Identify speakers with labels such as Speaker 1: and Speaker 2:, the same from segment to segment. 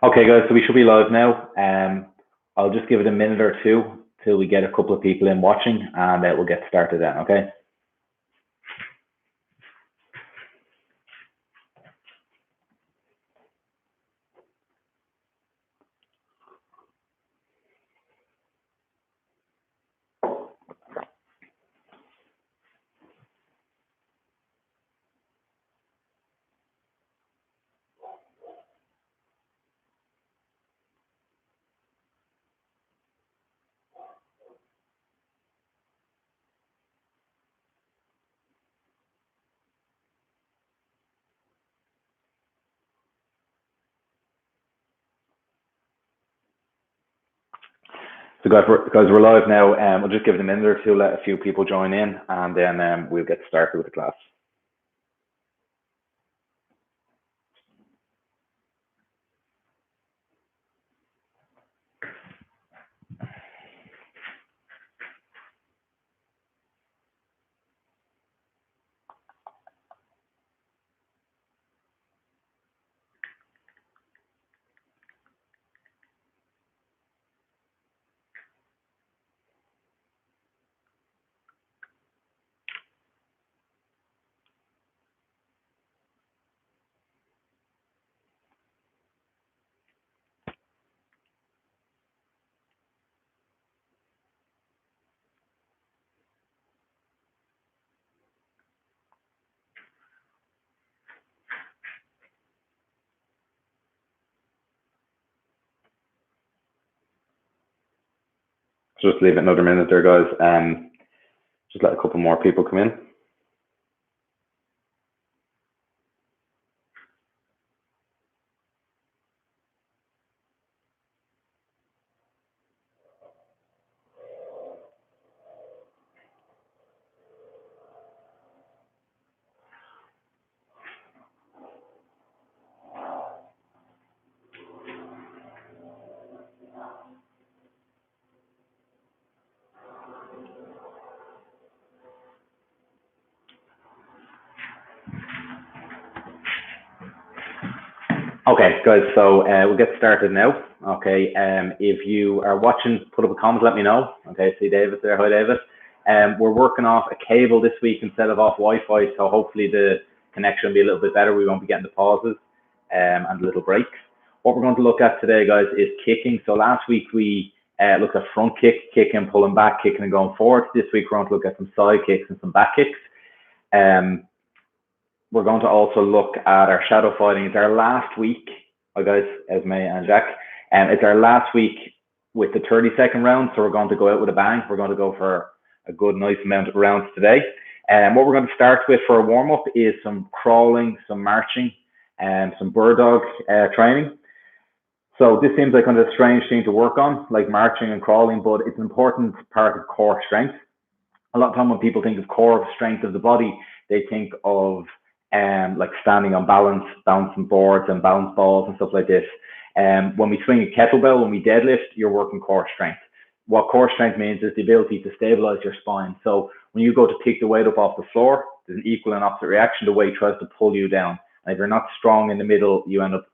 Speaker 1: Okay, guys, so we should be live now. I'll just give it a minute or two till we get a couple of people in watching, and we'll get started then, okay? So guys, we're live now. We'll just give it a minute or two, let a few people join in, and then we'll get started with the class. Just leave it another minute there, guys. Just let a couple more people come in. Okay, guys, so we'll get started now. Okay, if you are watching, put up a comment, let me know. Okay, see David there. Hi, David. We're working off a cable this week instead of off Wi-Fi, so hopefully the connection will be a little bit better. We won't be getting the pauses and little breaks. What we're going to look at today, guys, is kicking. So last week we looked at front kick, kicking, pulling back, kicking and going forward. This week we're going to look at some side kicks and some back kicks. We're going to also look at our shadow fighting. It's our last week, guys, Esme and Jack. It's our last week with the 30-second round, so we're going to go out with a bang. We're going to go for a good, nice amount of rounds today. What we're going to start with for a warm-up is some crawling, some marching, and some bird dog training. So this seems like kind of a strange thing to work on, like marching and crawling, but it's an important part of core strength. A lot of time when people think of core strength of the body, they think of like standing on balance, bouncing boards and balance balls and stuff like this. When we swing a kettlebell, when we deadlift, you're working core strength. What core strength means is the ability to stabilize your spine. So when you go to pick the weight up off the floor, there's an equal and opposite reaction. The weight tries to pull you down. And if you're not strong in the middle, you end up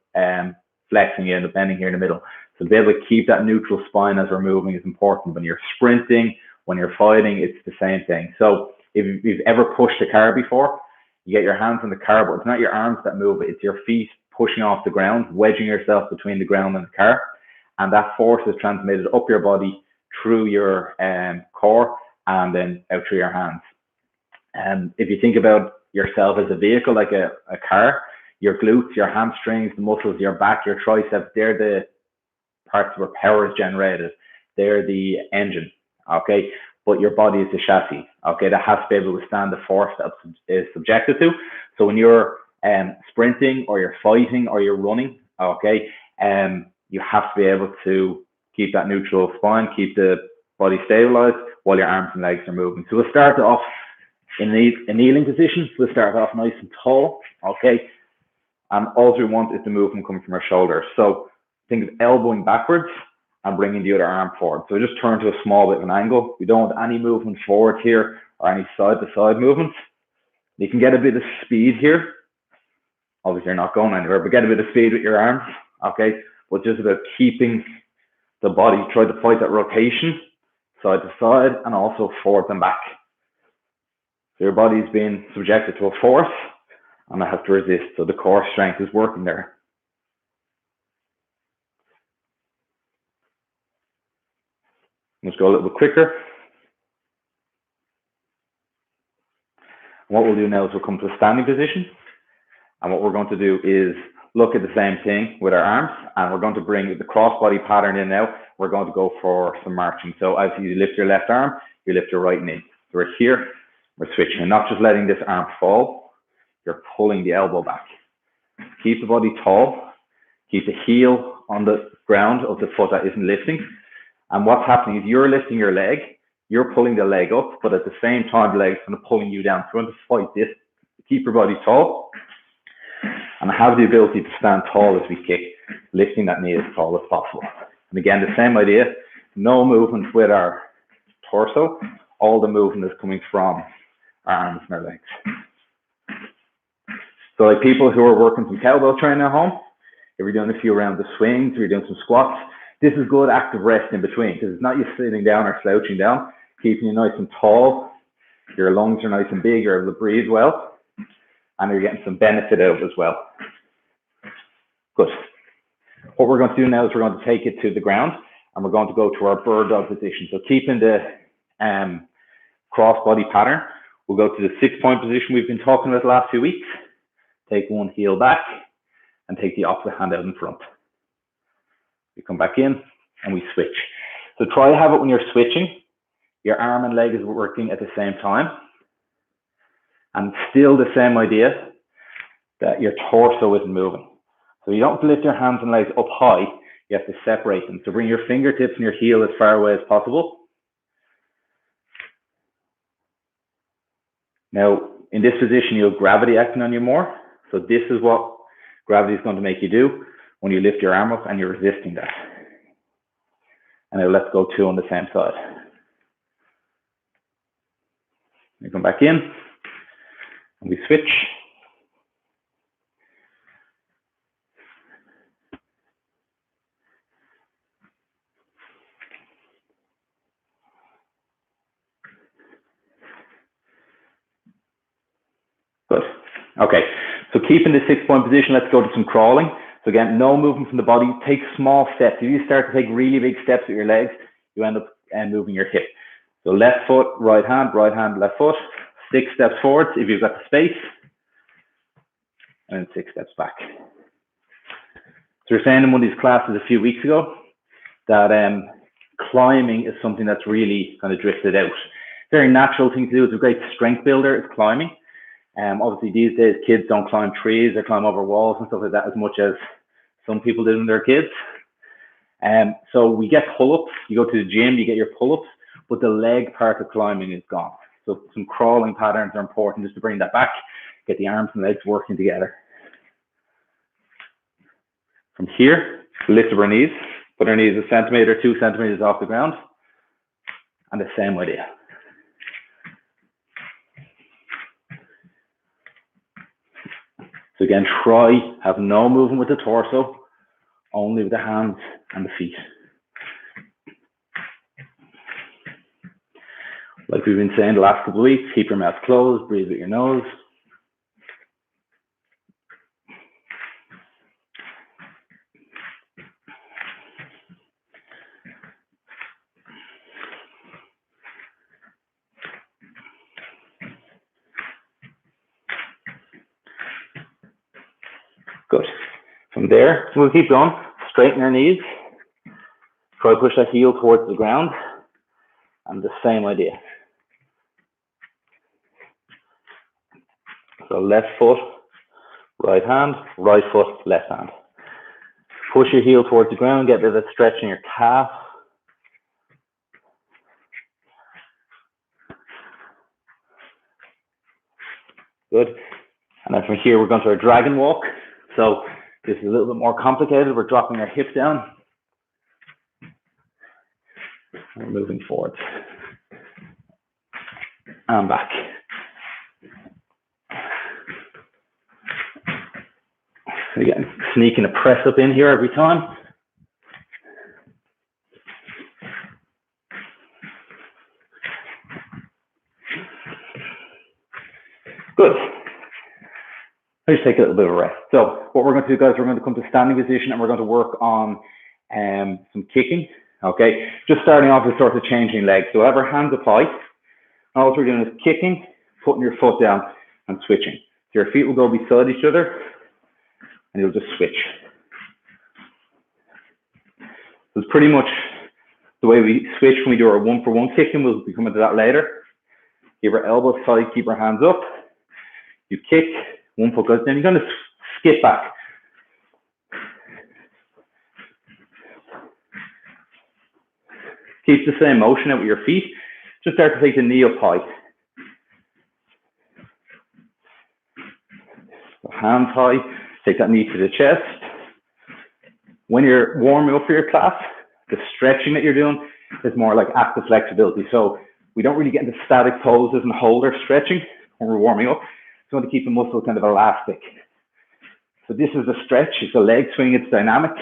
Speaker 1: flexing, you end up bending here in the middle. So to be able to keep that neutral spine as we're moving is important. When you're sprinting, when you're fighting, it's the same thing. So if you've ever pushed a car before, you get your hands on the car, but it's not your arms that move, it's your feet pushing off the ground, wedging yourself between the ground and the car. And that force is transmitted up your body through your core and then out through your hands. If you think about yourself as a vehicle, like a car, your glutes, your hamstrings, the muscles, your back, your triceps, they're the parts where power is generated. They're the engine, okay? But your body is the chassis, okay? That has to be able to withstand the force that is subjected to. So when you're sprinting or you're fighting or you're running, okay, you have to be able to keep that neutral spine, keep the body stabilized while your arms and legs are moving. So we'll start off in a kneeling position. We'll start off nice and tall, okay? And all we want is the movement coming from our shoulders. So think of elbowing backwards and bringing the other arm forward. So just turn to a small bit of an angle. We don't want any movement forward here or any side-to-side movements. You can get a bit of speed here. Obviously, you're not going anywhere, but get a bit of speed with your arms, okay? but just about keeping the body, try to fight that rotation side to side and also forward and back. So your body's being subjected to a force and I have to resist. So the core strength is working there. Let's go a little bit quicker. What we'll do now is we'll come to a standing position. And what we're going to do is look at the same thing with our arms. And we're going to bring the crossbody pattern in now. We're going to go for some marching. So as you lift your left arm, you lift your right knee. So we're here, we're switching. Not just letting this arm fall, you're pulling the elbow back. Keep the body tall. Keep the heel on the ground of the foot that isn't lifting. And what's happening is you're lifting your leg, you're pulling the leg up, but at the same time, the leg's kind of pulling you down. So you want to fight this, keep your body tall, and have the ability to stand tall as we kick, lifting that knee as tall as possible. And again, the same idea, no movement with our torso, all the movement is coming from our arms and our legs. So like people who are working some kettlebell training at home, if you're doing a few rounds of swings, or you're doing some squats, this is good active rest in between, because it's not you sitting down or slouching down, keeping you nice and tall, your lungs are nice and big, you're able to breathe well, and you're getting some benefit out as well. Good. What we're going to do now is we're going to take it to the ground, and we're going to go to our bird dog position. So keeping the cross body pattern, we'll go to the 6-point position we've been talking about the last few weeks. Take one heel back, and take the opposite hand out in front. We come back in and we switch. So try to have it when you're switching, your arm and leg is working at the same time. And still the same idea that your torso isn't moving. So you don't have to lift your hands and legs up high, you have to separate them. So bring your fingertips and your heel as far away as possible. Now, in this position, you have gravity acting on you more. So this is what gravity is going to make you do when you lift your arm up and you're resisting that. And now let's go 2 on the same side. We come back in and we switch. Good. Okay, so keeping the 6-point position, let's go to some crawling. So again, no movement from the body. Take small steps. If you start to take really big steps with your legs, you end up moving your hip. So left foot, right hand, left foot. 6 steps forward if you've got the space. And then 6 steps back. So we were saying in one of these classes a few weeks ago that climbing is something that's really kind of drifted out. Very natural thing to do. It's a great strength builder, is climbing. Obviously these days kids don't climb trees or climb over walls and stuff like that as much as some people did when they were kids. So we get pull-ups, you go to the gym, you get your pull-ups, but the leg part of climbing is gone. So some crawling patterns are important just to bring that back, get the arms and legs working together. From here, lift up our knees, put our knees 1 centimeter, 2 centimeters off the ground, and the same idea. So again, try have no movement with the torso, only with the hands and the feet. Like we've been saying the last couple of weeks, keep your mouth closed, breathe with your nose. Good. From there, we'll keep going. Straighten our knees. Try to push that heel towards the ground. And the same idea. So left foot, right hand, right foot, left hand. Push your heel towards the ground, get a bit of a stretch in your calf. Good. And then from here, we're going to our dragon walk. So this is a little bit more complicated. We're dropping our hips down. We're moving forward. And back. Again, sneaking a press up in here every time. Let's take a little bit of a rest. So what we're going to do, guys, we're going to come to standing position and we're going to work on some kicking. Okay, just starting off with sort of changing legs. So have our hands up high. All we're doing is kicking, putting your foot down and switching. So your feet will go beside each other and you'll just switch. So it's pretty much the way we switch when we do our 1-for-1 kicking. We'll be coming to that later. Keep our elbows tight, keep our hands up. You kick, one foot goes down, you're going to skip back. Keep the same motion out with your feet. Just start to take the knee up high. So hands high, take that knee to the chest. When you're warming up for your class, the stretching that you're doing is more like active flexibility. So we don't really get into static poses and holder stretching when we're warming up. So we want to keep the muscle kind of elastic. So this is a stretch, it's a leg swing, it's dynamic,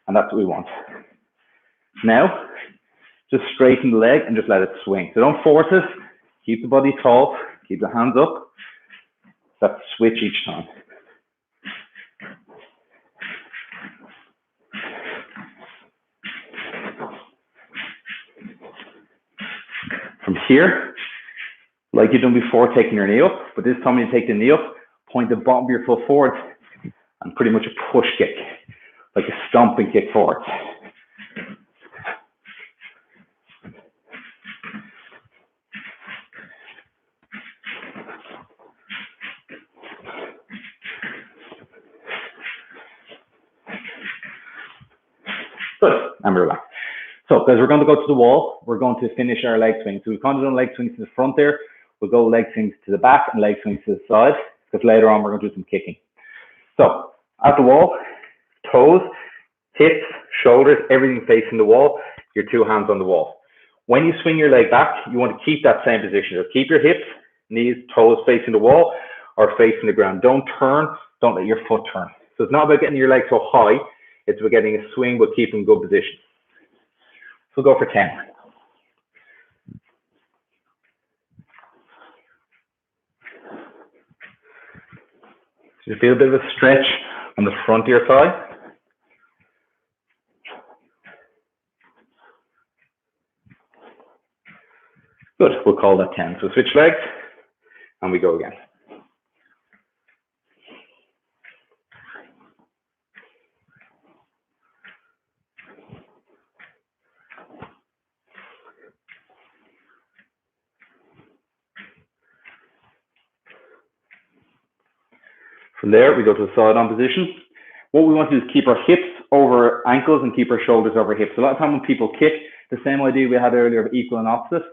Speaker 1: and that's what we want. Now, just straighten the leg and just let it swing. So don't force it, keep the body tall, keep the hands up. That switch each time. From here, like you've done before, taking your knee up, but this time when you take the knee up, point the bottom of your foot forward and pretty much a push kick, like a stomping kick forward. Good, and relax. So, guys, we're going to go to the wall. We're going to finish our leg swing. So we've kind of done leg swings to the front there. We'll go leg swings to the back and leg swings to the side, because later on we're going to do some kicking. So, at the wall, toes, hips, shoulders, everything facing the wall, your two hands on the wall. When you swing your leg back, you want to keep that same position. So keep your hips, knees, toes facing the wall or facing the ground. Don't turn, don't let your foot turn. So it's not about getting your leg so high, it's about getting a swing but keeping good position. So we'll go for 10. So you feel a bit of a stretch on the front of your thigh. Good, we'll call that 10. So switch legs and we go again. From there, we go to the side on position. What we want to do is keep our hips over ankles and keep our shoulders over hips. A lot of time when people kick, the same idea we had earlier of equal and opposite.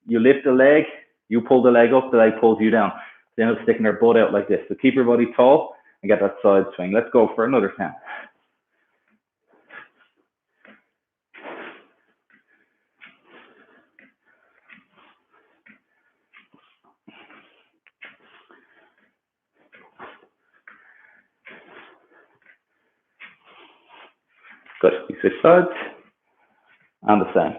Speaker 1: You lift the leg, you pull the leg up, the leg pulls you down. They end up sticking their butt out like this. So keep your body tall and get that side swing. Let's go for another 10. Good, we switch sides, and the same.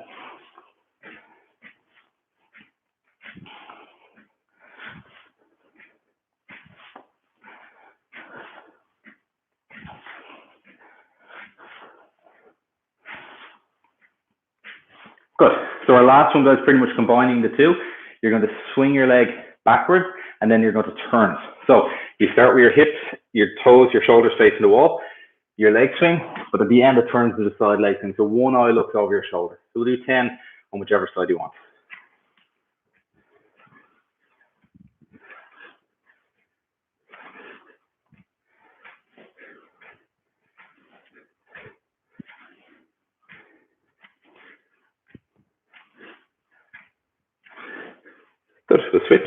Speaker 1: Good, so our last one, guys, pretty much combining the two. You're going to swing your leg backwards, and then you're going to turn it. So you start with your hips, your toes, your shoulders facing the wall, your leg swing, but at the end it turns to the side leg swing. So one eye looks over your shoulder. So we'll do 10 on whichever side you want. Good, we'll switch.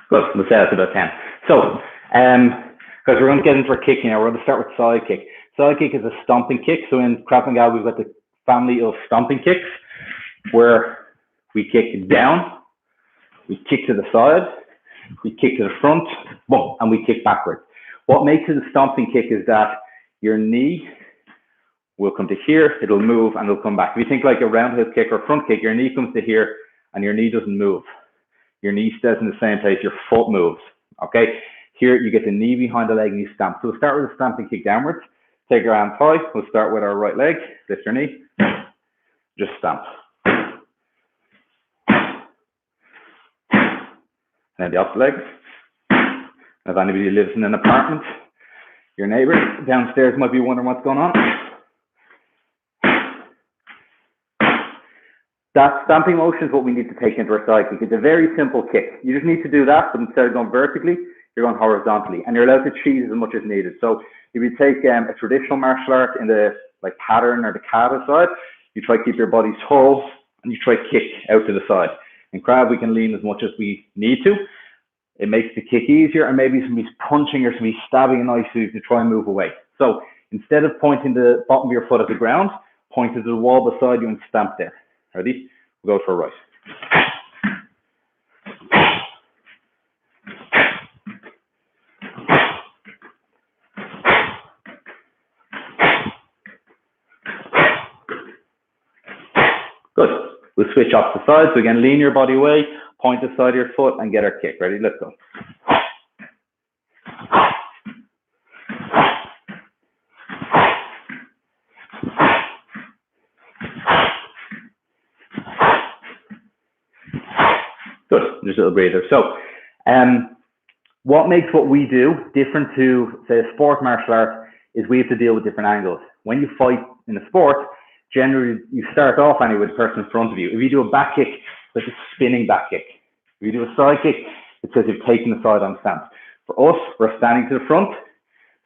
Speaker 1: Good, we'll say that's about 10. So, because we're going to get into our kicking now, we're going to start with side kick. Side kick is a stomping kick. So in Krav Maga, we've got the family of stomping kicks, where we kick down, we kick to the side, we kick to the front, boom, and we kick backwards. What makes it a stomping kick is that your knee will come to here, it'll move, and it'll come back. If you think like a roundhouse kick or front kick, your knee comes to here, and your knee doesn't move. Your knee stays in the same place, your foot moves, okay? Here, you get the knee behind the leg and you stamp. So we'll start with a stamping kick downwards. Take your hands high. We'll start with our right leg. Lift your knee. Just stamp. And then the opposite leg. If anybody lives in an apartment, your neighbor downstairs might be wondering what's going on. That stamping motion is what we need to take into our side kick. It's a very simple kick. You just need to do that, but instead of going vertically, you're going horizontally, and you're allowed to cheese as much as needed. So if you take a traditional martial art in the like pattern or the kata side, you try to keep your body tall, and you try to kick out to the side. In Krav, we can lean as much as we need to. It makes the kick easier, and maybe somebody's punching or somebody's stabbing a knife, so you can try and move away. So instead of pointing the bottom of your foot at the ground, point to the wall beside you and stamp there. Ready? We'll go for a right. Good. We'll switch off the side. So again, lean your body away, point the side of your foot, and get our kick. Ready? Let's go. Good. Just a little breather. So, what makes what we do different to, say, a sport martial art is we have to deal with different angles. When you fight in a sport, generally you start off anyway with the person in front of you. If you do a back kick, it's a spinning back kick. If you do a side kick, it says you've taken the side on stance. For us, we're standing to the front.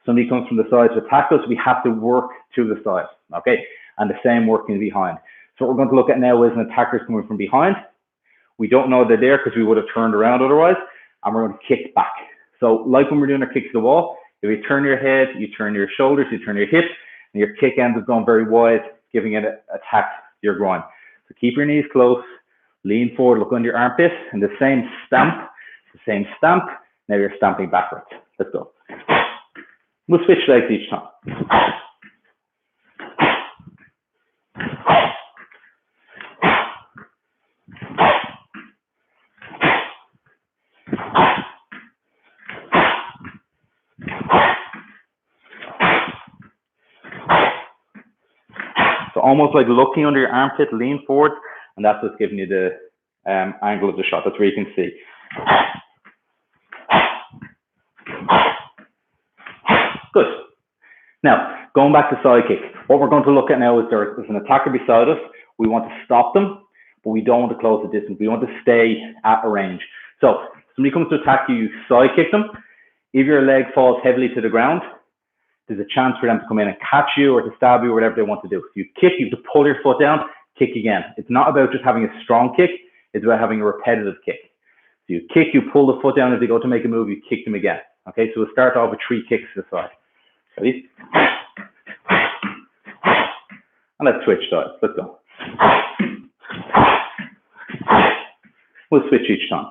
Speaker 1: Somebody comes from the side to attack us, we have to work to the side, okay? And the same working behind. So what we're going to look at now is an attacker's coming from behind. We don't know they're there because we would have turned around otherwise, and we're going to kick back. So like when we're doing our kicks to the wall, if you turn your head, you turn your shoulders, you turn your hips, and your kick ends up going very wide, giving it an attack to your groin. So keep your knees close, lean forward, look under your armpit, and the same stamp, now you're stamping backwards. Let's go. We'll switch legs each time. So almost like looking under your armpit, lean forward, and that's what's giving you the angle of the shot. That's where you can see. Good. Now, going back to side kick, what we're going to look at now is there's an attacker beside us. We want to stop them, but we don't want to close the distance. We want to stay at a range. So somebody comes to attack you, you side kick them. If your leg falls heavily to the ground, there's a chance for them to come in and catch you or to stab you or whatever they want to do. If you kick, you have to pull your foot down, kick again. It's not about just having a strong kick, it's about having a repetitive kick. So you kick, you pull the foot down. As they go to make a move, you kick them again. Okay, so we'll start off with 3 kicks to the side. Ready? And let's switch sides. Let's go. We'll switch each time.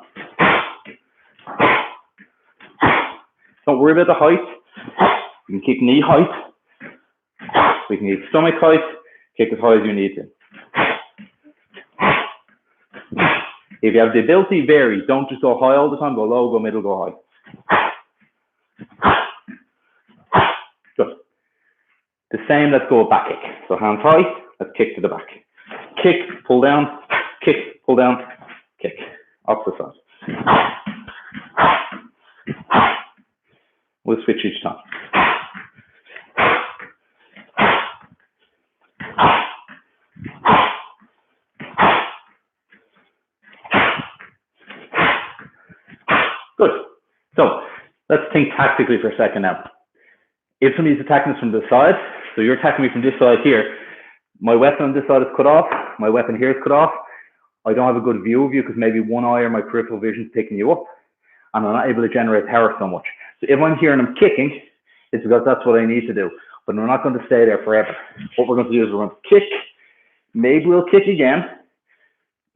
Speaker 1: Don't worry about the height. You can kick knee height. We can kick stomach height. Kick as high as you need to. If you have the ability, vary. Don't just go high all the time. Go low, go middle, go high. Good. The same, let's go back kick. So hands high, let's kick to the back. Kick, pull down, kick, pull down, kick. Opposite side. We'll switch each time. Good. So let's think tactically for a second now. If somebody's attacking us from the side, so you're attacking me from this side here, my weapon on this side is cut off, my weapon here is cut off, I don't have a good view of you because maybe one eye or my peripheral vision is picking you up, and I'm not able to generate power so much. So if I'm here and I'm kicking, it's because that's what I need to do. But we're not going to stay there forever. What we're going to do is we're going to kick, maybe we'll kick again.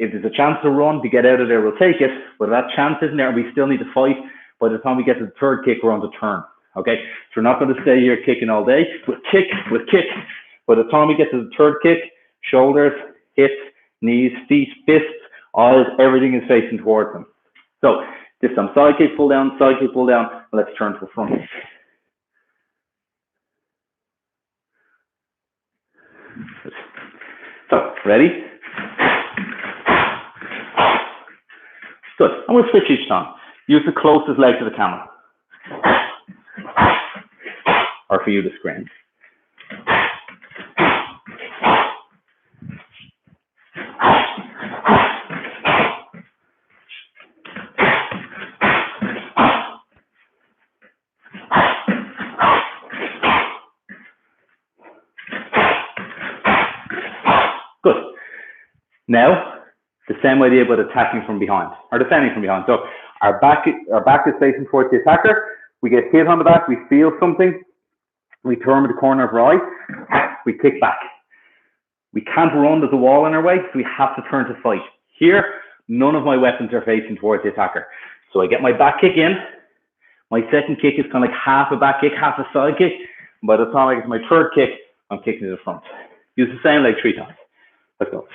Speaker 1: If there's a chance to run, to get out of there, we'll take it. But if that chance isn't there, and we still need to fight, by the time we get to the third kick, we're on the turn. Okay? So we're not going to stay here kicking all day. We'll kick, we'll kick. By the time we get to the third kick, shoulders, hips, knees, feet, fists, eyes, everything is facing towards them. So this time, side kick, pull down, and let's turn to the front. So, ready? Good. And we'll switch each time. Use the closest leg to the camera. Or for you to scream. Good. Now, the same idea but attacking from behind, or defending from behind. So our back is facing towards the attacker. We get hit on the back, we feel something, we turn with the corner of our eye, we kick back. We can't run, there's a wall in our way, so we have to turn to fight. Here, none of my weapons are facing towards the attacker. So I get my back kick in. My second kick is kind of like half a back kick, half a side kick. And by the time I get to my third kick, I'm kicking to the front. Use the same leg 3 times. Let's go.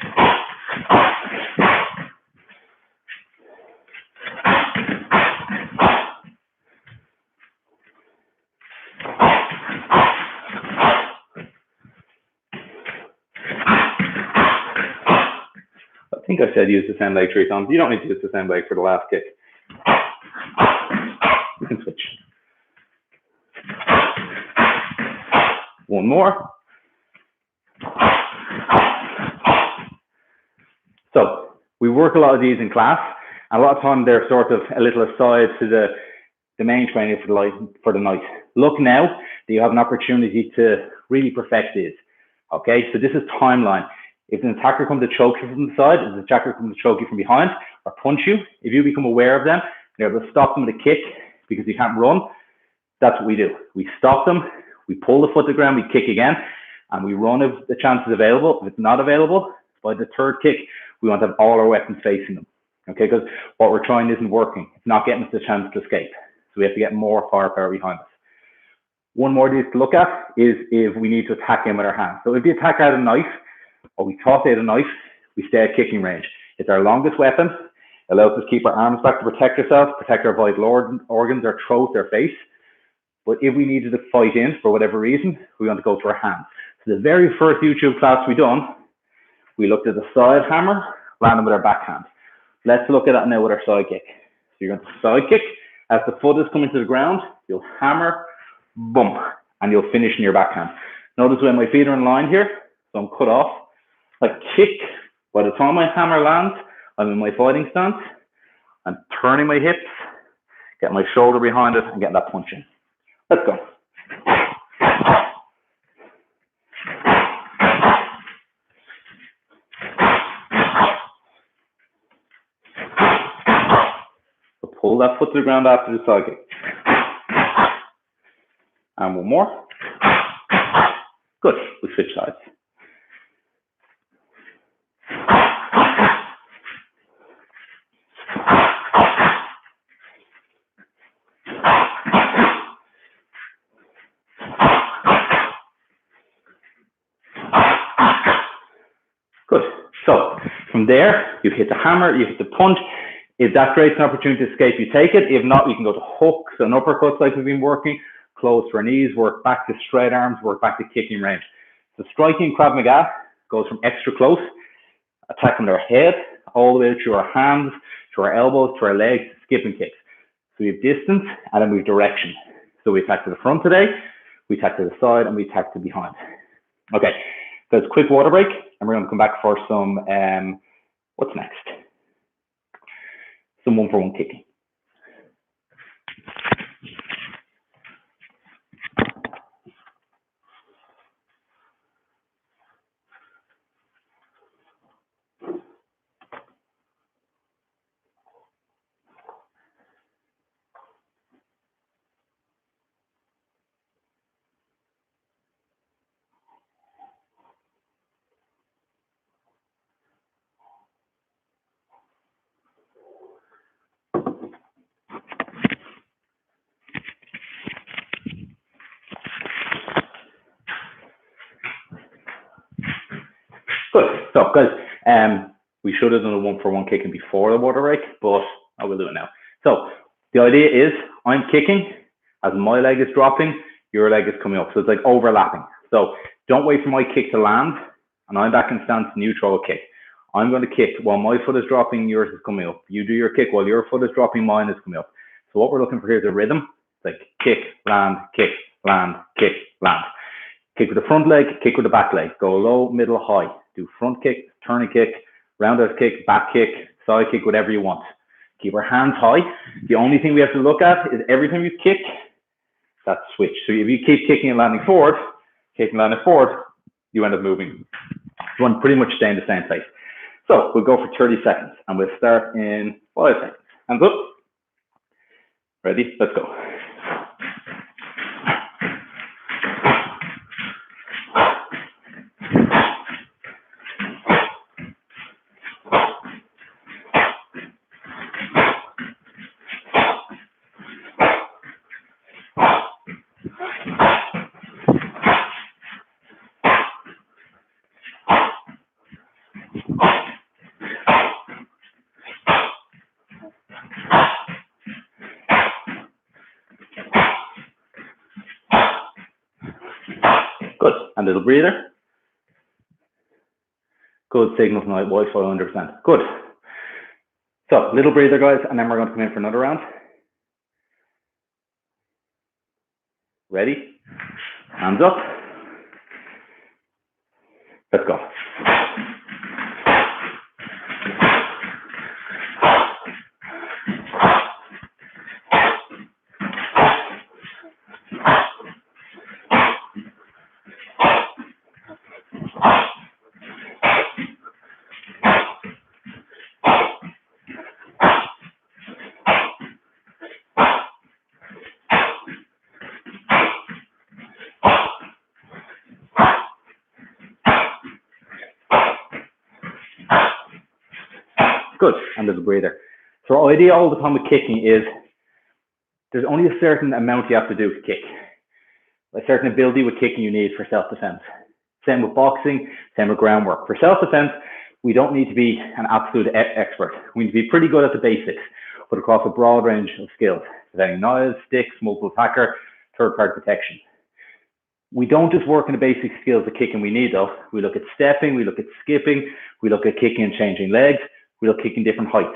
Speaker 1: I think I said use the same leg 3 times. You don't need to use the same leg for the last kick. You can switch. One more. So we work a lot of these in class. And a lot of time they're sort of a little aside to the main training for the night. Look now that you have an opportunity to really perfect these. Okay, so this is timeline. If an attacker comes to choke you from the side, if the attacker comes to choke you from behind or punch you, if you become aware of them, you're able to stop them with a kick because you can't run. That's what we do. We stop them, we pull the foot to the ground, we kick again, and we run if the chance is available. If it's not available, by the third kick, we want to have all our weapons facing them. Okay, because what we're trying isn't working. It's not getting us the chance to escape. So we have to get more firepower behind us. One more of these to look at is if we need to attack him with our hands. So if the attacker had a knife, or we toss out a knife, we stay at kicking range. It's our longest weapon. It allows us to keep our arms back to protect ourselves, protect our vital organs, our throat, our face. But if we needed to fight in for whatever reason, we want to go to our hands. So the very first YouTube class we done, we looked at the side hammer, landing with our backhand. Let's look at that now with our side kick. So you're going to side kick. As the foot is coming to the ground, you'll hammer, boom, and you'll finish in your backhand. Notice when my feet are in line here, so I'm cut off. I kick. By the time my hammer lands, I'm in my fighting stance. I'm turning my hips, get my shoulder behind it, and getting that punch in. Let's go. So pull that foot to the ground after the side kick. And one more. Good. We switch sides. Good. So from there, you hit the hammer, you hit the punch. If that creates an opportunity to escape, you take it. If not, you can go to hooks and uppercuts like we've been working, close to our knees, work back to straight arms, work back to kicking range. So striking Krav Maga goes from extra close, attacking our head, all the way through our hands, to our elbows, to our legs, skipping kicks. So we have distance and then we have direction. So we attack to the front today, we attack to the side, and we attack to behind. Okay, so it's a quick water break, and we're going to come back for some, what's next? Some one-for-one kicking. So, guys, we should have done a 1-for-1 kicking before the water break, but I will do it now. So the idea is I'm kicking as my leg is dropping, your leg is coming up. So it's like overlapping. So don't wait for my kick to land and I'm back in stance and you throw a kick. I'm going to kick while my foot is dropping, yours is coming up. You do your kick while your foot is dropping, mine is coming up. So what we're looking for here is a rhythm. It's like kick, land, kick, land, kick, land. Kick with the front leg, kick with the back leg. Go low, middle, high. Do front kick, turning kick, roundhouse kick, back kick, side kick, whatever you want. Keep our hands high. The only thing we have to look at is every time you kick, that switch. So if you keep kicking and landing forward, you end up moving. You want to pretty much stay in the same place. So we'll go for 30 seconds and we'll start in 5 seconds. Hands up. Ready? Let's go. Good. And little breather. Good. Signal tonight. Wi-Fi 100%. Good. So little breather, guys, and then we're going to come in for another round. Ready? Hands up. Let's go. Good, and there's a breather. So our idea all the time with kicking is there's only a certain amount you have to do to kick. A certain ability with kicking you need for self-defense. Same with boxing, same with groundwork. For self-defense, we don't need to be an absolute expert. We need to be pretty good at the basics, but across a broad range of skills. Preventing knives, sticks, multiple attacker, third-party protection. We don't just work in the basic skills of kicking we need though. We look at stepping, we look at skipping, we look at kicking and changing legs, we look at kicking different heights.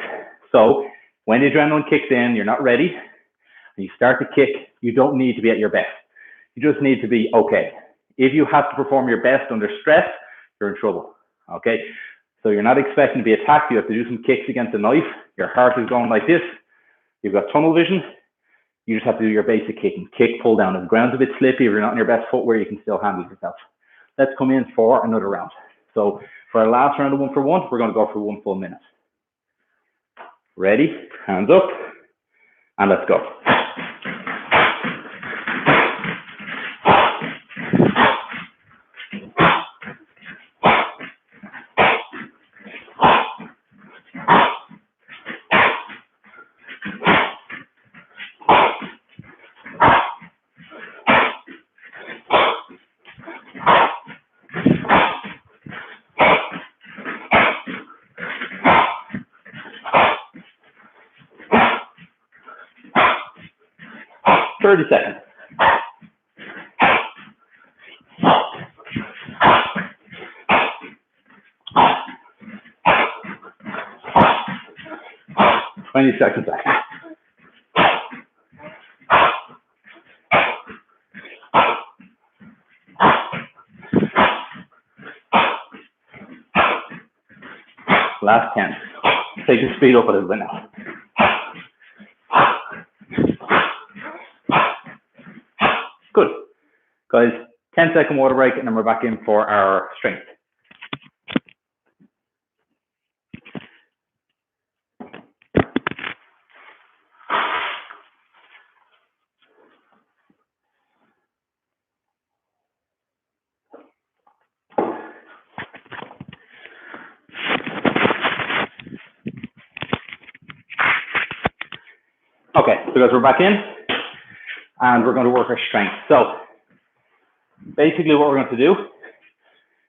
Speaker 1: So when the adrenaline kicks in, you're not ready, and you start to kick, you don't need to be at your best. You just need to be okay. If you have to perform your best under stress, you're in trouble, okay? So you're not expecting to be attacked. You have to do some kicks against a knife. Your heart is going like this. You've got tunnel vision. You just have to do your basic kicking. Kick, pull down. If the ground's a bit slippy, if you're not in your best footwear, you can still handle yourself. Let's come in for another round. So for our last round of 1-for-1, we're going to go for 1 full minute. Ready? Hands up. And let's go. Thirty seconds. Twenty seconds left. Last 10. Take the speed up a little bit now. Good. Guys, 10-second water break, and then we're back in for our strength. Okay, so guys, we're back in, and we're going to work our strength. So basically what we're going to do,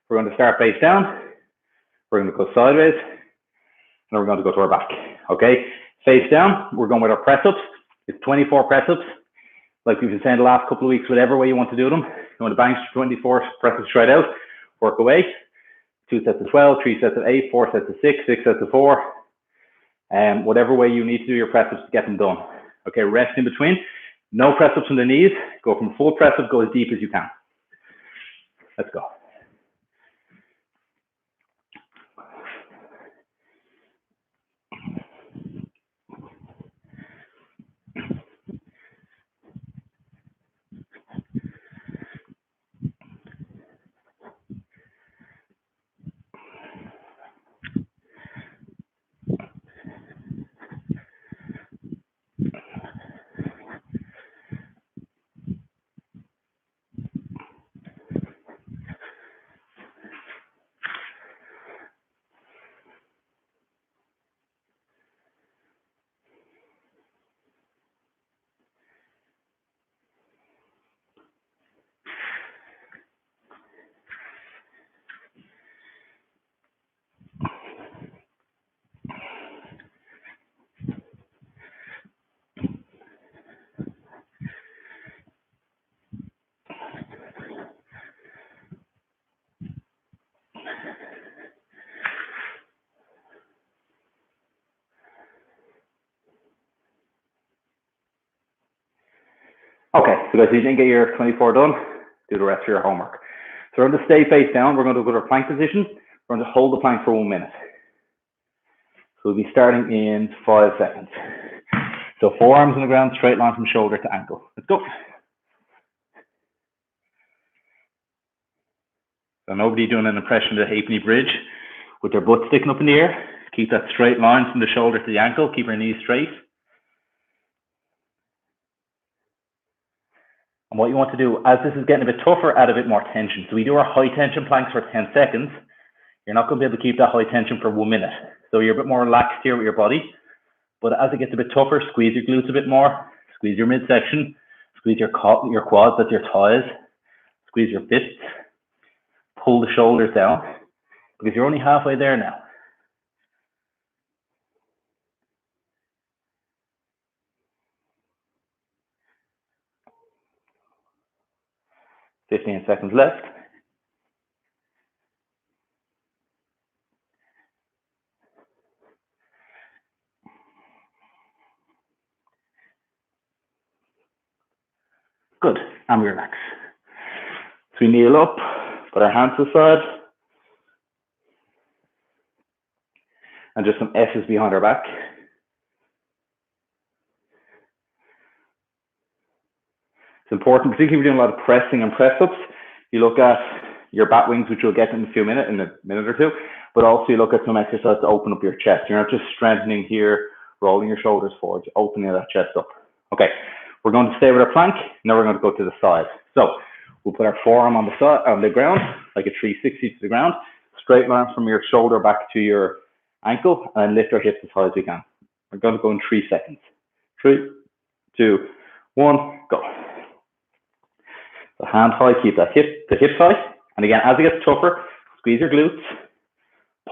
Speaker 1: we're going to start face down. We're going to go sideways, and we're going to go to our back. Okay, face down, we're going with our press ups. It's 24 press ups. Like we've been saying the last couple of weeks, whatever way you want to do them. You want to bang 24 press ups straight out, work away. 2 sets of 12, 3 sets of 8, 4 sets of 6, 6 sets of 4. Whatever way you need to do your press ups to get them done. Okay, rest in between. No press ups from the knees. Go from full press up, go as deep as you can. Let's go. Okay, so guys, if you didn't get your 24 done, do the rest of your homework. So we're going to stay face down. We're going to go to our plank position. We're going to hold the plank for 1 minute. So we'll be starting in 5 seconds. So forearms on the ground, straight line from shoulder to ankle. Let's go. So nobody doing an impression of the halfpenny bridge with their butt sticking up in the air. Keep that straight line from the shoulder to the ankle. Keep your knees straight. And what you want to do, as this is getting a bit tougher, add a bit more tension. So we do our high tension planks for 10 seconds. You're not going to be able to keep that high tension for 1 minute. So you're a bit more relaxed here with your body. But as it gets a bit tougher, squeeze your glutes a bit more. Squeeze your midsection. Squeeze your quads, that's your thighs. Squeeze your fists. Pull the shoulders down. Because you're only halfway there now. 15 seconds left. Good, and we relax. So we kneel up, put our hands to the side, and just some S's behind our back. It's important, particularly if you're doing a lot of pressing and press ups, you look at your bat wings, which we'll get in a minute or two, but also you look at some exercise to open up your chest. You're not just strengthening here, rolling your shoulders forward, you're opening that chest up. Okay, we're going to stay with our plank. Now we're going to go to the side. So we'll put our forearm on the side, on the ground, like a 360 to the ground, straight line from your shoulder back to your ankle, and lift our hips as high as we can. We're going to go in 3 seconds. 3, 2, 1, go. So hand high, keep the hips high. And again, as it gets tougher, squeeze your glutes,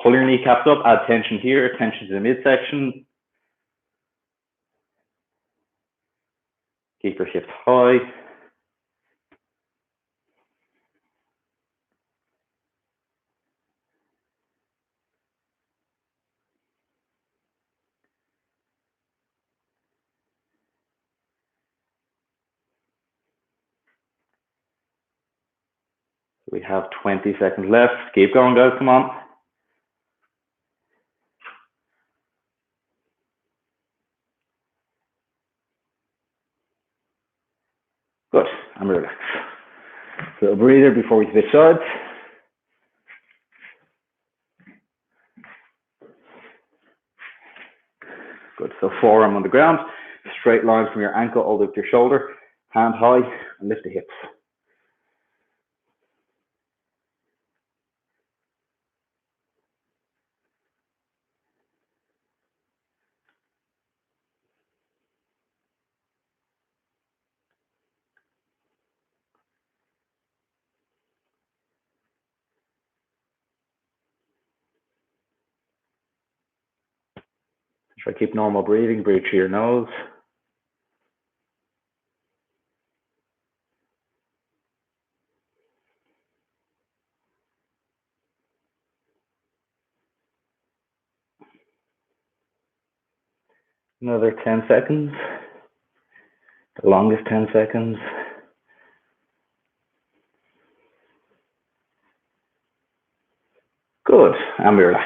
Speaker 1: pull your kneecaps up, add tension here, tension to the midsection. Keep your hips high. We have 20 seconds left. Keep going, guys, come on. Good, and relax. So a breather before we switch sides. Good, so forearm on the ground, straight line from your ankle all the way up to your shoulder, hand high, and lift the hips. Try to keep normal breathing, breathe through your nose. Another 10 seconds. The longest 10 seconds. Good, and we relax.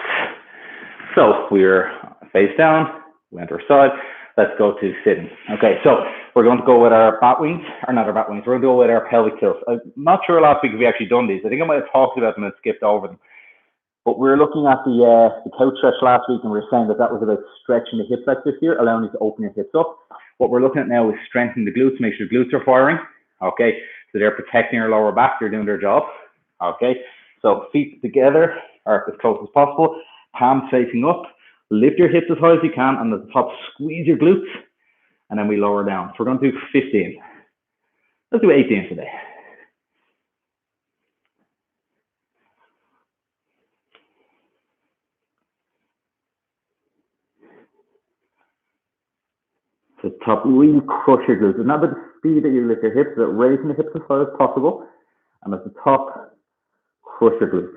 Speaker 1: So we're face down, went to our side. Let's go to sitting. Okay, so we're going to go with our bat wings, or not our bat wings, we're going to go with our pelvic tilts. I'm not sure last week if we actually done these. I think I might have talked about them and skipped over them. But we were looking at the couch stretch last week, and we were saying that was about stretching the hip flexors here, allowing you to open your hips up. What we're looking at now is strengthening the glutes, make sure glutes are firing. Okay, so they're protecting your lower back, they're doing their job. Okay, so feet together, or as close as possible, palms facing up, lift your hips as high as you can, and at the top, squeeze your glutes, and then we lower down. So we're going to do 15. Let's do 18 today. So top, really crush your glutes. It's not about the speed that you lift your hips, but raising the hips as high as possible. And at the top, crush your glutes.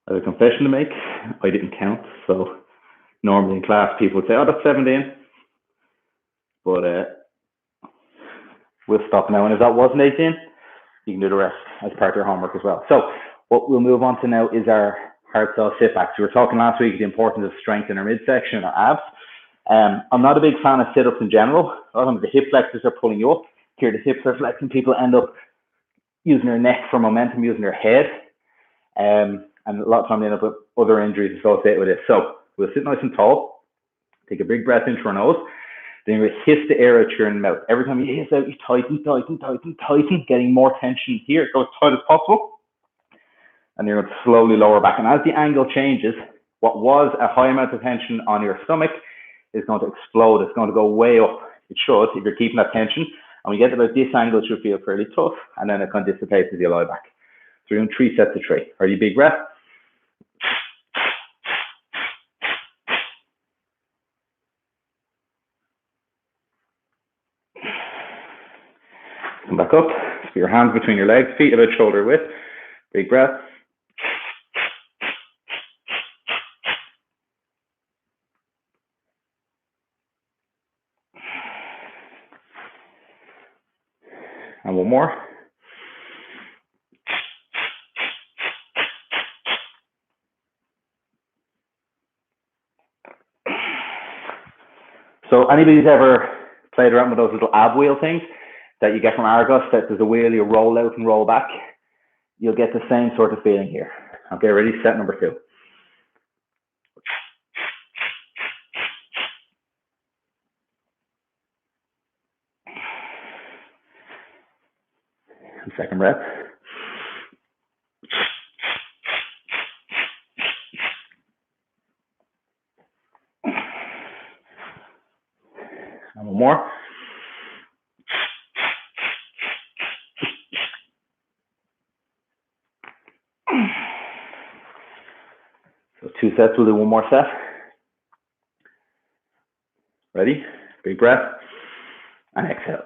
Speaker 1: I have a confession to make. I didn't count. So normally in class, people would say, oh, that's 17. But we'll stop now. And if that wasn't 18, you can do the rest as part of your homework as well. So what we'll move on to now is our hard style sit backs. We were talking last week the importance of strength in our midsection, our abs. I'm not a big fan of sit-ups in general. A lot of the hip flexors are pulling you up. Here the hips are flexing. People end up using their neck for momentum, using their head. And a lot of time they end up with other injuries associated with it. So we'll sit nice and tall. Take a big breath in through our nose. Then you hiss the air out through your mouth. Every time you hiss out, you tighten, tighten, tighten, tighten, getting more tension here. Go as tight as possible. And you're going to slowly lower back. And as the angle changes, what was a high amount of tension on your stomach is going to explode. It's going to go way up. It should, if you're keeping that tension. And when you get about this angle, it should feel fairly tough. And then it kind of dissipates as you lie back. So we're doing 3 sets of 3. Ready? Big breath. Come back up. Put your hands between your legs, feet about shoulder width. Big breath. And one more. So anybody's ever played around with those little ab wheel things that you get from Argos, that there's a wheel you roll out and roll back? You'll get the same sort of feeling here. Okay, ready? Set number 2. And second breath. And one more. So 2 sets, we'll do 1 more set. Ready? Big breath. And exhale.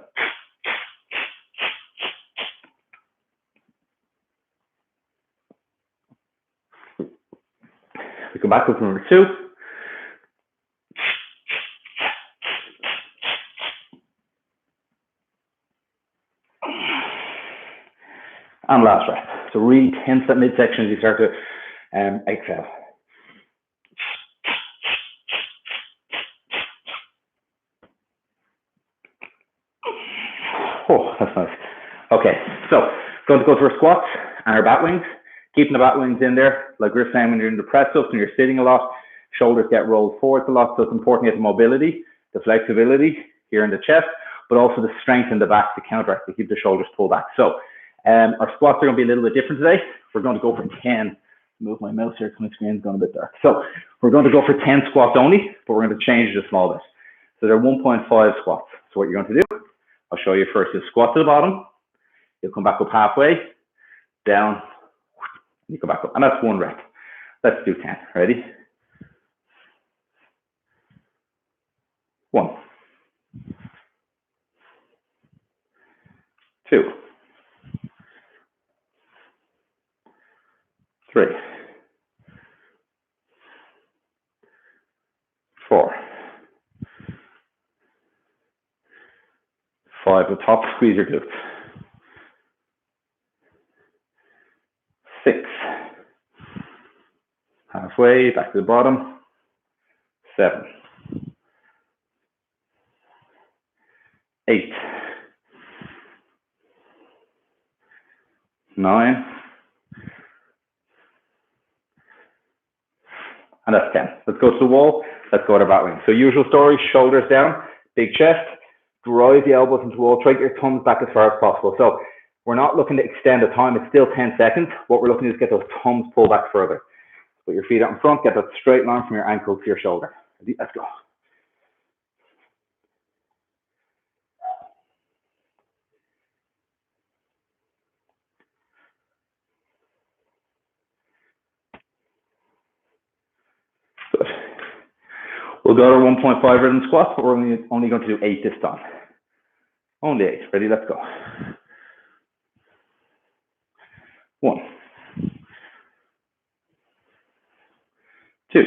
Speaker 1: We come back up to number 2. And last breath. So really tense that midsection as you start to exhale. Oh, that's nice. Okay, so going to go to our squats and our bat wings. Keeping the bat wings in there, like we were saying, when you're in the press ups and you're sitting a lot, shoulders get rolled forward a lot, so it's important to get the mobility, the flexibility here in the chest, but also the strength in the back to counteract, to keep the shoulders pulled back. So our squats are going to be a little bit different today. We're going to go for 10. Move my mouse here because my screen's going a bit dark. So we're going to go for 10 squats only, but we're going to change it a small bit. So they're 1.5 squats. So what you're going to do, I'll show you first. You'll squat to the bottom. You'll come back up halfway, down, you come back up. And that's 1 rep. Let's do 10. Ready? 1, 2, 3, 4, 5. At the top, squeeze your glutes. 6. Halfway, back to the bottom. 7. 8. 9. And that's 10. Let's go to the wall. Let's go to our bat wing. So usual story, shoulders down, big chest, drive the elbows into the wall, try to get your thumbs back as far as possible. So we're not looking to extend the time, it's still 10 seconds. What we're looking to do is get those thumbs pulled back further. Put your feet out in front, get that straight line from your ankle to your shoulder. Let's go. Good. We'll go to 1.5 rhythm squats, but we're only going to do 8 this time. Only 8. Ready? Let's go. 1, 2,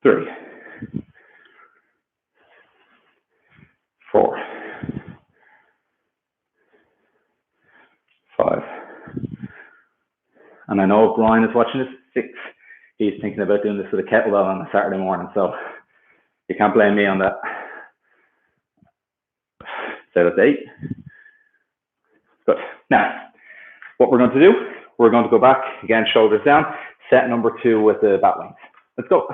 Speaker 1: 3, 4, 5. And I know Brian is watching this. 6. He's thinking about doing this with a kettlebell on a Saturday morning, so you can't blame me on that. So that's 8. Good. Now, what we're going to do, we're going to go back, again, shoulders down, set number 2 with the bat wings. Let's go.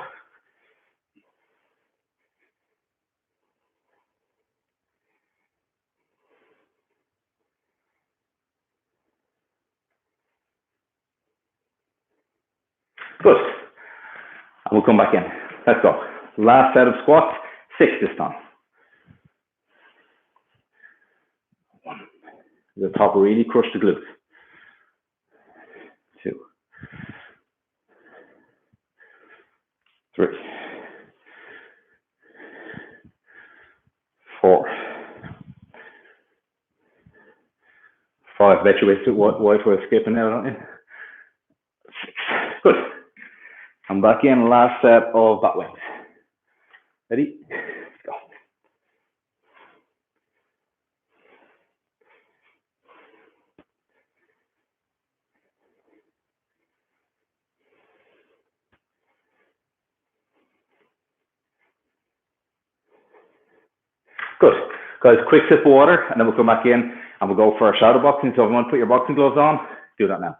Speaker 1: Good. And we'll come back in. Let's go. Last set of squats, 6 this time. 1. The top really crush the glutes. 2, 3, 4, 5. Bet you wasted white was skipping out, don't you? 6. Good. I'm back in, last set of bat wings. Ready? Let's go. Good. Guys, quick sip of water, and then we'll come back in and we'll go for our shadow boxing. So if you want to put your boxing gloves on, do that now.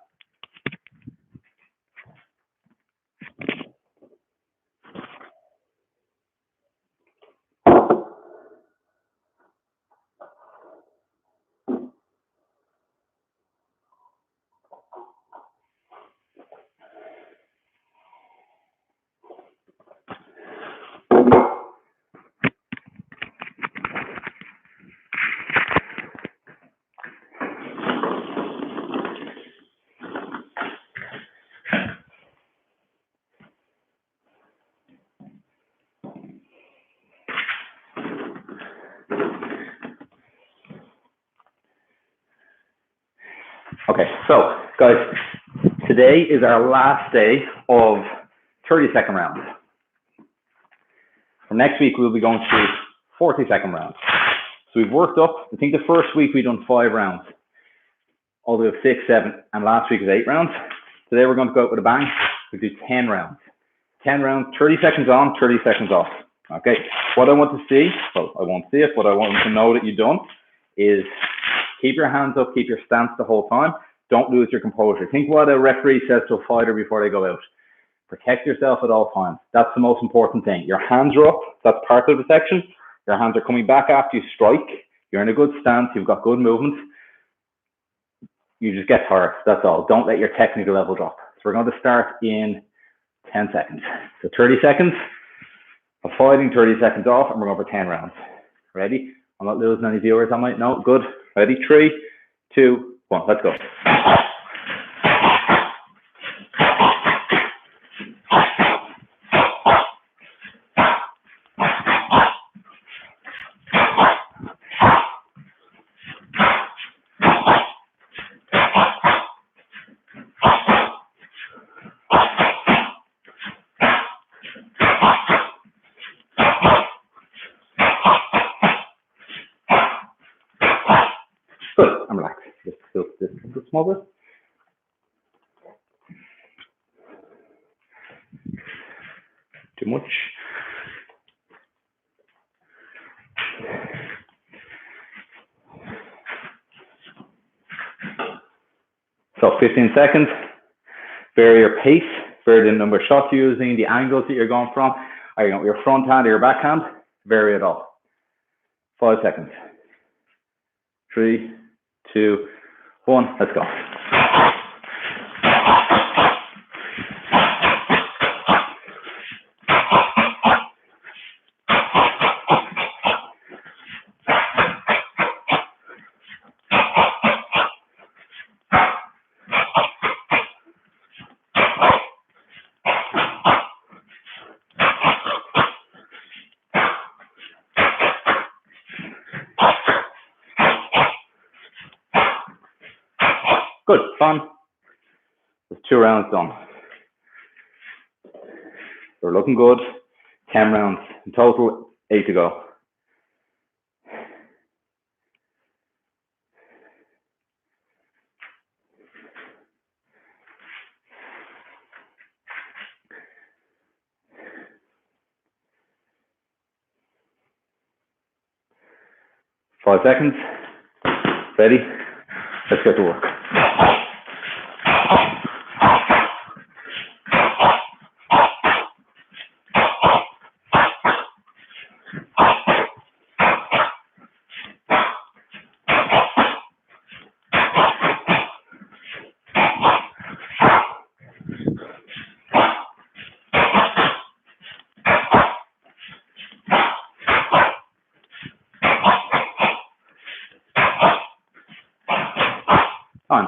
Speaker 1: Okay, so guys, today is our last day of 30-second rounds. For next week, we'll be going to 40-second rounds. So we've worked up, I think the first week we've done 5 rounds, all the way up 6, 7, and last week was 8 rounds. Today we're going to go out with a bang. We'll do 10 rounds. 10 rounds, 30 seconds on, 30 seconds off. Okay, what I want to see, well, I won't see it, but I want to know that you've done is keep your hands up, keep your stance the whole time. Don't lose your composure. Think what a referee says to a fighter before they go out. Protect yourself at all times. That's the most important thing. Your hands are up. That's part of the section. Your hands are coming back after you strike. You're in a good stance. You've got good movement. You just get hurt. That's all. Don't let your technical level drop. So we're going to start in 10 seconds. So 30 seconds of fighting, 30 seconds off, and we're going for 10 rounds. Ready? I'm not losing any viewers, am I? No? Good. Ready? 3, 2, 1. Let's go. Good. I'm relaxed. Just tilt this a small bit. Too much. So 15 seconds. Vary your pace, vary the number of shots you're using, the angles that you're going from. Are you going with your front hand or your back hand? Vary it all. 5 seconds. 3, 2, 1. Let's go. Good, fun. There's 2 rounds done. We're looking good. 10 rounds in total, 8 to go. Five seconds. Ready? Let's get to work. On.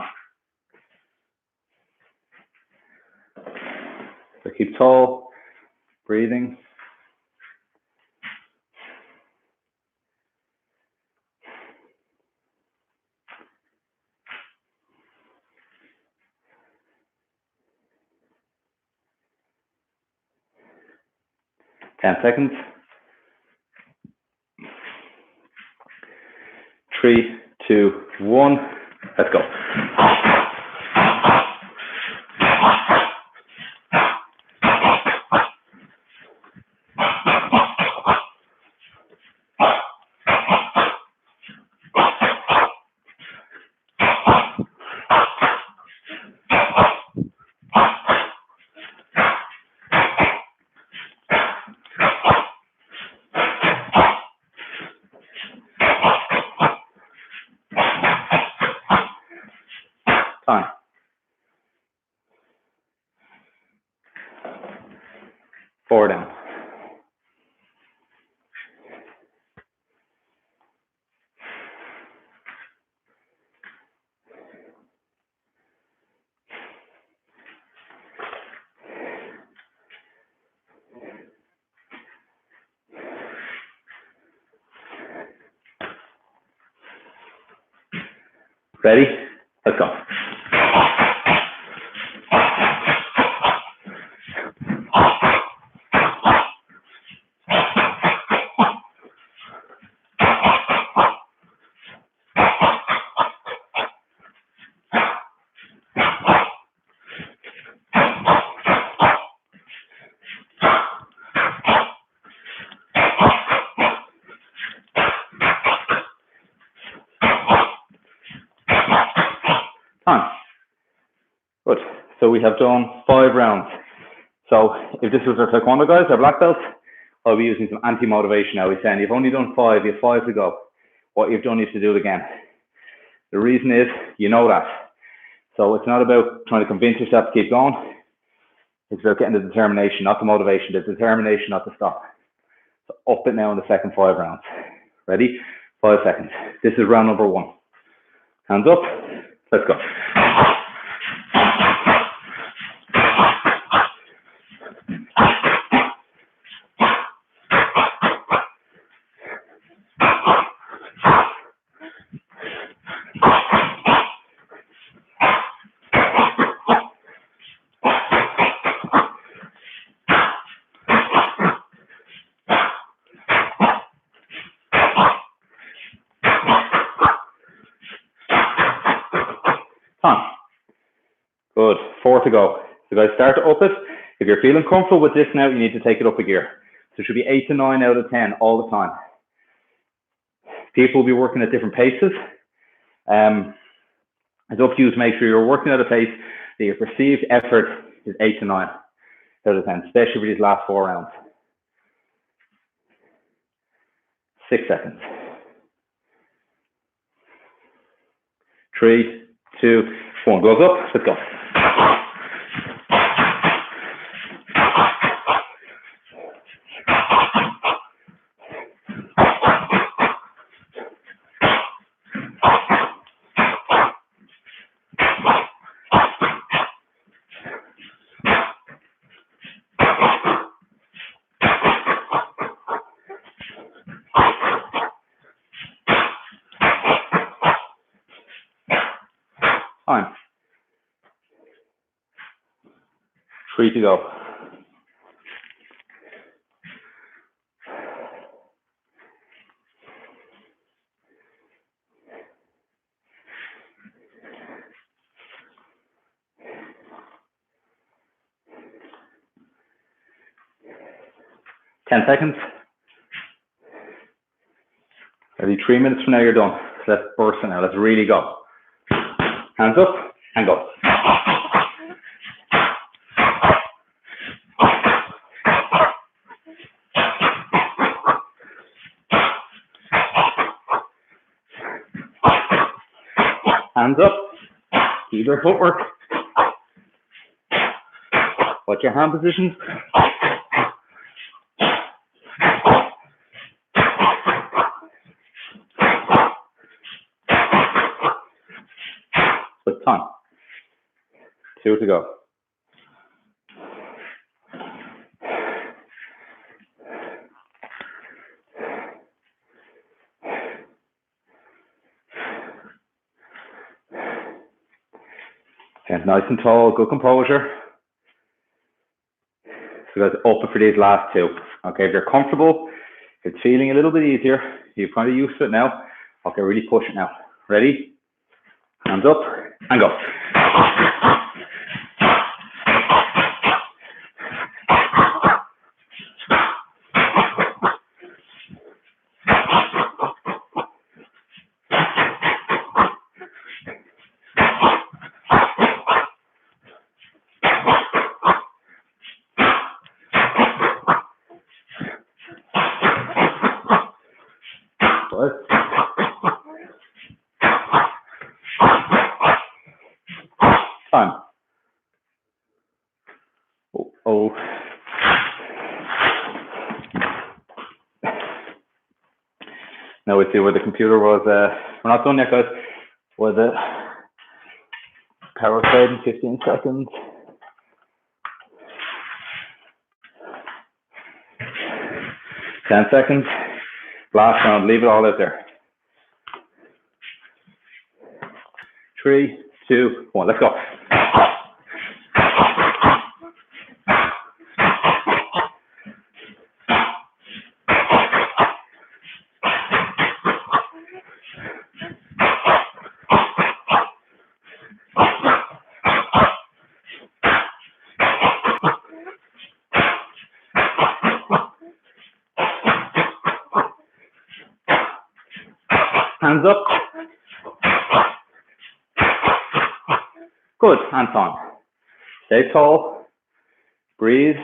Speaker 1: So keep tall, breathing. Ten seconds. 3, 2, 1. Let's go. Time. 4 down. Ready? Let's go. Time. Good. So we have done 5 rounds. So if this was our taekwondo guys, our black belts, I'll be using some anti-motivation now. We're saying you've only done 5, you have 5 to go. What you've done, you have to do it again. The reason is, you know that. So it's not about trying to convince yourself to keep going. It's about getting the determination, not the motivation, the determination not to stop. So up it now in the second 5 rounds. Ready? 5 seconds. This is round number 1. Hands up. Let's go. Time. Good. 4 to go. So guys, start to up it. If you're feeling comfortable with this now, you need to take it up a gear. So it should be 8 to 9 out of 10 all the time. People will be working at different paces. It's up to you to make sure you're working at a pace that your perceived effort is 8 to 9 out of 10, especially for these last 4 rounds. 6 seconds. 3, 2, 1. Gloves up. Let's go. Time. 3 to go. Ten seconds. Ready? 3 minutes from now, you're done. So let's burst it now. Let's really go. Hands up and go. Hands up. Keep your footwork. Watch your hand positions. With time. 2 to go. Stand nice and tall, good composure. So guys, up for these last 2. Okay, if you're comfortable, if it's feeling a little bit easier, you're kind of used to it now. Okay, really push it now. Ready? Hands up and go. Time. Oh. Now we see where the computer was. We're not done yet, guys. Was it power fade in 15 seconds? 10 seconds. Last round. Leave it all out there. 3, 2, 1. Let's go. Hands up. Good. Hands on. Stay tall. Breathe.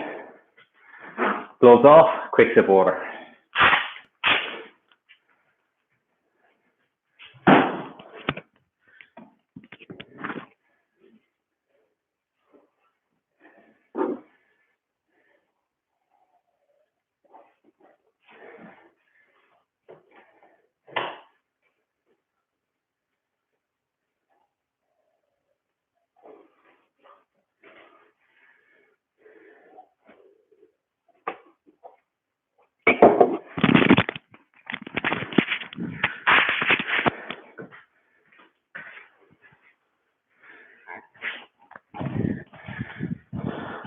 Speaker 1: Gloves off. Quick sip water.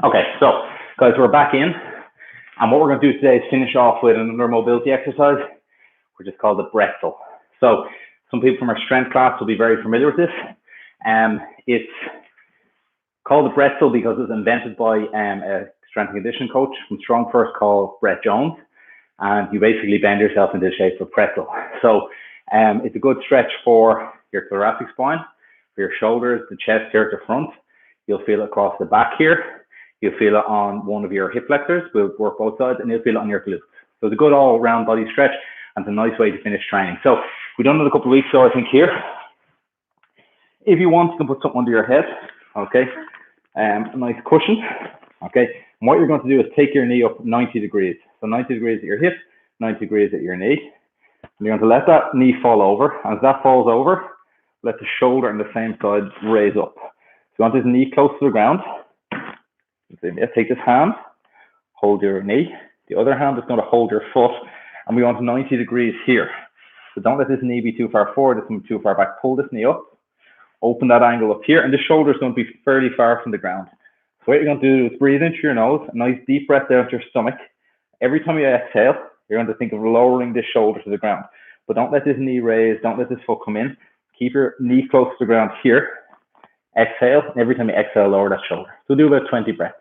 Speaker 1: Okay, so guys, we're back in, and what we're going to do today is finish off with another mobility exercise, which is called the pretzel. So some people from our strength class will be very familiar with this. It's called the pretzel because it was invented by a strength and conditioning coach from Strong First called Brett Jones, and you basically bend yourself into the shape of a pretzel. So it's a good stretch for your thoracic spine, for your shoulders, the chest here at the front. You'll feel it across the back here. You'll feel it on one of your hip flexors. We'll work both sides, and you'll feel it on your glutes. So it's a good all-round body stretch, and it's a nice way to finish training. So we've done it a couple of weeks ago, I think, here. If you want, you can put something under your head, okay? A nice cushion, okay? And what you're going to do is take your knee up 90 degrees. So 90 degrees at your hip, 90 degrees at your knee. And you're going to let that knee fall over. As that falls over, let the shoulder on the same side raise up. So you want this knee close to the ground. Take this hand, hold your knee. The other hand is going to hold your foot, and we want 90 degrees here. So don't let this knee be too far forward, it's too far back. Pull this knee up, open that angle up here, and the shoulder is going to be fairly far from the ground. So what you're going to do is breathe into your nose, a nice deep breath down to your stomach. Every time you exhale, you're going to think of lowering this shoulder to the ground. But don't let this knee raise, don't let this foot come in. Keep your knee close to the ground here. Exhale, and every time you exhale, lower that shoulder. So do about 20 breaths.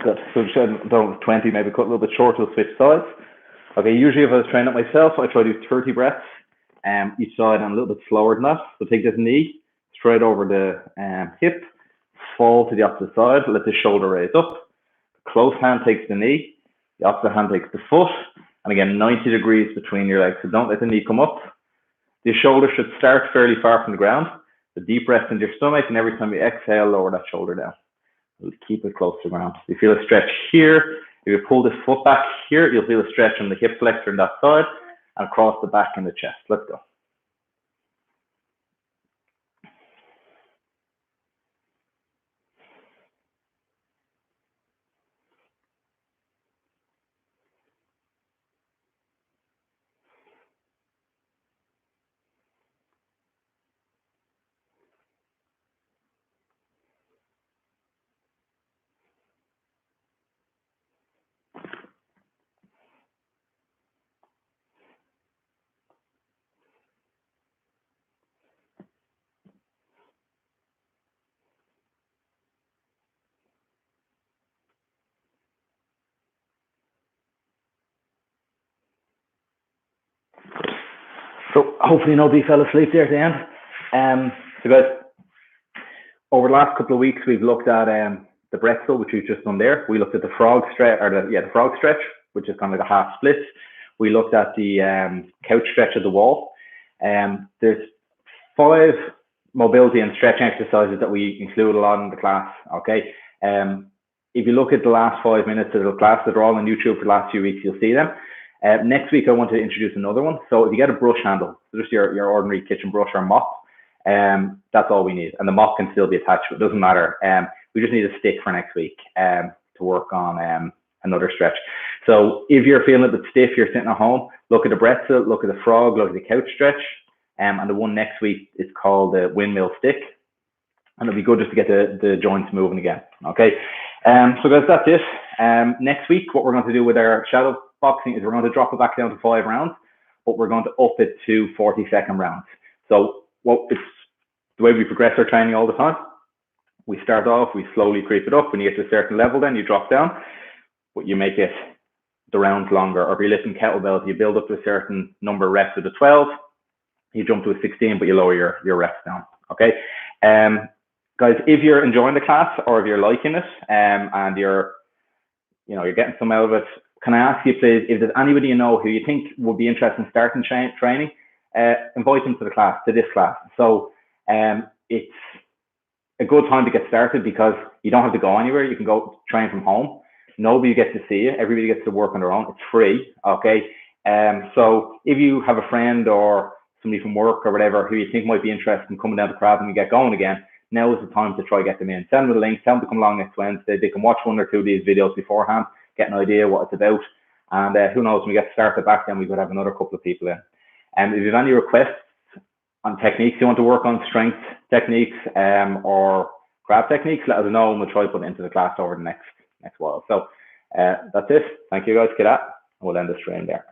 Speaker 1: Good. So don't 20, maybe cut a little bit short, we'll switch sides. Okay, usually if I was training it myself, I try to do 30 breaths each side and a little bit slower than that. So take this knee straight over the hip, fall to the opposite side, let the shoulder raise up. Close hand takes the knee, the opposite hand takes the foot, and again, 90 degrees between your legs. So don't let the knee come up. The shoulder should start fairly far from the ground. The deep breath into your stomach, and every time you exhale, lower that shoulder down. We'll keep it close to the ground. You feel a stretch here. If you pull this foot back here, you'll feel a stretch on the hip flexor on that side and across the back and the chest. Let's go. So hopefully nobody fell asleep there at the end. So guys, over the last couple of weeks, we've looked at the pretzel, which we've just done there. We looked at the frog stretch, or the frog stretch, which is kind of like a half split. We looked at the couch stretch of the wall. There's 5 mobility and stretching exercises that we include a lot in the class. Okay. If you look at the last 5 minutes of the class, that are all on YouTube for the last few weeks, you'll see them. Next week, I want to introduce another one. So if you get a brush handle, just your ordinary kitchen brush or mop, that's all we need. And the mop can still be attached, but it doesn't matter. We just need a stick for next week to work on another stretch. So if you're feeling a bit stiff, you're sitting at home, look at the pretzel, look at the frog, look at the couch stretch. And the one next week is called the windmill stick. And it'll be good just to get the joints moving again. Okay. So guys, that's it. Next week, what we're going to do with our shadow boxing is we're going to drop it back down to 5 rounds, but we're going to up it to 40-second rounds. So it's the way we progress our training all the time. We start off, we slowly creep it up. When you get to a certain level, then you drop down, but you make it the rounds longer. Or if you're lifting kettlebells, you build up to a certain number of reps with a 12, you jump to a 16, but you lower your reps down. Okay. guys, if you're enjoying the class or if you're liking it, and you're getting some out of it, can I ask you if there's anybody you know who you think would be interested in starting training, invite them to this class. So it's a good time to get started because you don't have to go anywhere. You can go train from home. Nobody gets to see you. Everybody gets to work on their own. It's free, okay? So if you have a friend or somebody from work or whatever who you think might be interested in coming down to Krav and get going again, now is the time to try get them in. Send them the link, tell them to come along next Wednesday. They can watch one or two of these videos beforehand, get an idea what it's about. And who knows, when we get started back then, we could have another couple of people in. If you have any requests on techniques you want to work on, strength techniques or grab techniques, let us know and we'll try to put it into the class over the next while. So that's it. Thank you guys. Get at. We'll end the stream there.